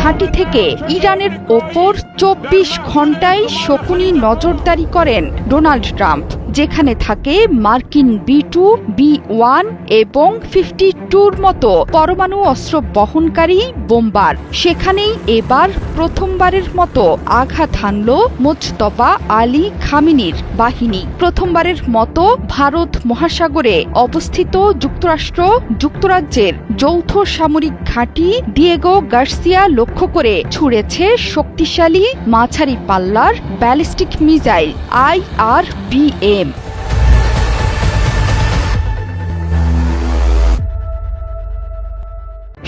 ঘাঁটি থেকে ইরানের ওপর ২৪ ঘণ্টায় শকুনি নজরদারি করেন ডোনাল্ড ট্রাম্প, যেখানে থাকে মার্কিন B-2, B-1 এবং 52-র মতো পরমাণু অস্ত্র বহনকারী বোমবার। সেখানেই এবার প্রথমবারের মতো আঘাত হানল মোজতবা আলী খামেনির বাহিনী। প্রথমবারের মতো ভারত মহাসাগরে অবস্থিত যুক্তরাজ্যের যৌথ সামরিক ঘাঁটি ডিয়েগো গার্সিয়া লক্ষ্য করে ছুড়েছে শক্তিশালী মাঝারি পাল্লার ব্যালিস্টিক মিসাইল IRBM।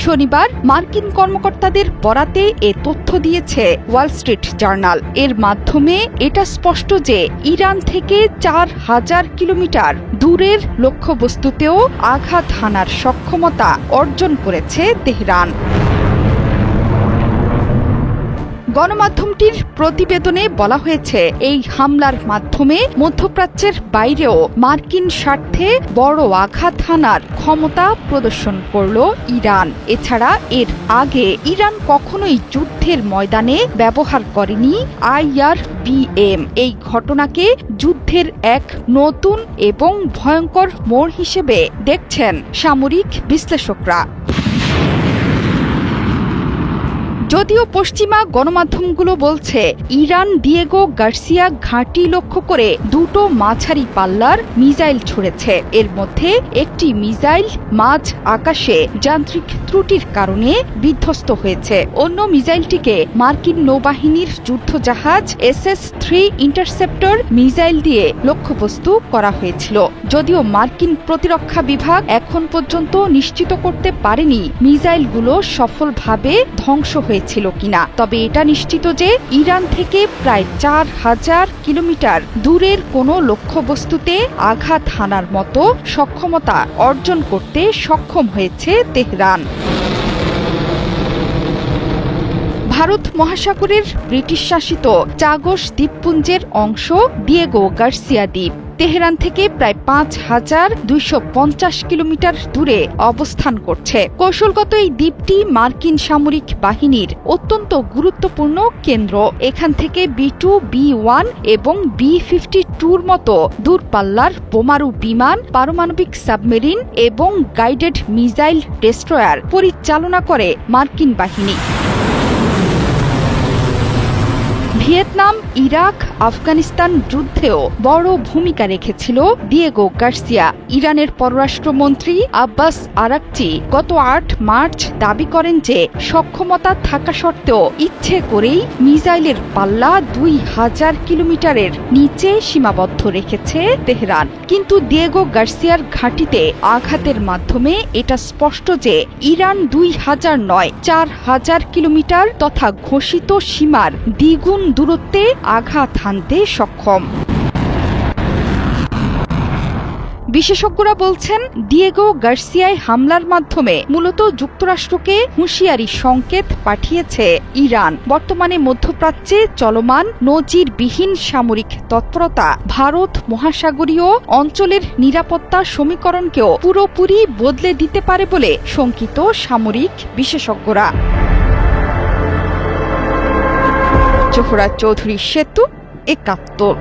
শনিবার মার্কিন কর্মকর্তাদের বরাতে এ তথ্য দিয়েছে ওয়াল স্ট্রিট জার্নাল। এর মাধ্যমে এটা স্পষ্ট যে ইরান থেকে ৪,০০০ কিলোমিটার দূরের লক্ষ্যবস্তুতেও আঘাত হানার সক্ষমতা অর্জন করেছে তেহরান। গণমাধ্যমটির প্রতিবেদনে বলা হয়েছে, এই হামলার মাধ্যমে মধ্যপ্রাচ্যের বাইরেও মার্কিন স্বার্থে বড় আঘাত হানার ক্ষমতা প্রদর্শন করল ইরান। এছাড়া এর আগে ইরান কখনোই যুদ্ধের ময়দানে ব্যবহার করেনি IRBM। এই ঘটনাকে যুদ্ধের এক নতুন এবং ভয়ঙ্কর মোড় হিসেবে দেখছেন সামরিক বিশ্লেষকরা। যদিও পশ্চিমা গণমাধ্যমগুলো বলছে, ইরান ডিয়েগো গার্সিয়া ঘাঁটি লক্ষ্য করে দুটো মাঝারি পাল্লার মিসাইল ছুড়েছে। এর মধ্যে একটি মিসাইল মাঝ আকাশে যান্ত্রিক ত্রুটির কারণে বিধ্বস্ত হয়েছে। অন্য মিসাইলটিকে মার্কিন নৌবাহিনীর যুদ্ধজাহাজ SS-3 ইন্টারসেপ্টর মিসাইল দিয়ে লক্ষ্যবস্তু করা হয়েছিল। যদিও মার্কিন প্রতিরক্ষা বিভাগ এখন পর্যন্ত নিশ্চিত করতে পারেনি মিসাইলগুলো সফলভাবে ধ্বংস হয়েছিল কিনা, তবে এটা নিশ্চিত যে ইরান থেকে প্রায় ৪,০০০ কিলোমিটার দূরের কোনো লক্ষ্যবস্তুতে আঘাত হানার মতো সক্ষমতা অর্জন করতে সক্ষম হয়েছে তেহরান। ভারত মহাসাগরের ব্রিটিশ শাসিত চাগস দ্বীপপুঞ্জের অংশ ডিয়েগো গার্সিয়া দ্বীপ তেহরান থেকে প্রায় ৫,২৫০ কিলোমিটার দূরে অবস্থান করছে। কৌশলগত এই দ্বীপটি মার্কিন সামরিক বাহিনীর অত্যন্ত গুরুত্বপূর্ণ কেন্দ্র। এখান থেকে B-2, B-1 এবং B-52-র মতো দূরপাল্লার বোমারু বিমান, পারমাণবিক সাবমেরিন এবং গাইডেড মিসাইল ডেস্ট্রয়ার পরিচালনা করে মার্কিন বাহিনী। ভিয়েতনাম, ইরাক, আফগানিস্তান যুদ্ধেও বড় ভূমিকা রেখেছিল ডিয়েগো গার্সিয়া। ইরানের পররাষ্ট্রমন্ত্রী আব্বাস আরাকচি গত ৮ মার্চ দাবি করেন যে সক্ষমতা থাকা সত্ত্বেও ইচ্ছে করেই মিসাইলের পাল্লা ২,০০০ কিলোমিটারের নিচে সীমাবদ্ধ রেখেছে তেহরান। কিন্তু ডিয়েগো গার্সিয়ার ঘাঁটিতে আঘাতের মাধ্যমে এটা স্পষ্ট যে ইরান ২,০০০ নয়, ৪,০০০ কিলোমিটার তথা ঘোষিত সীমার দ্বিগুণ দূরত্বে আঘাত হানতে সক্ষম। বিশেষজ্ঞরা বলছেন, ডিয়েগো গার্সিয়ায় হামলার মাধ্যমে মূলত যুক্তরাষ্ট্রকে হুঁশিয়ারি সংকেত পাঠিয়েছে ইরান। বর্তমানে মধ্যপ্রাচ্যে চলমান নজিরবিহীন সামরিক তৎপরতা ভারত মহাসাগরীয় অঞ্চলের নিরাপত্তা সমীকরণকেও পুরোপুরি বদলে দিতে পারে বলে শঙ্কিত সামরিক বিশেষজ্ঞরা। জোহরা চৌধুরী সেতু, ৭১।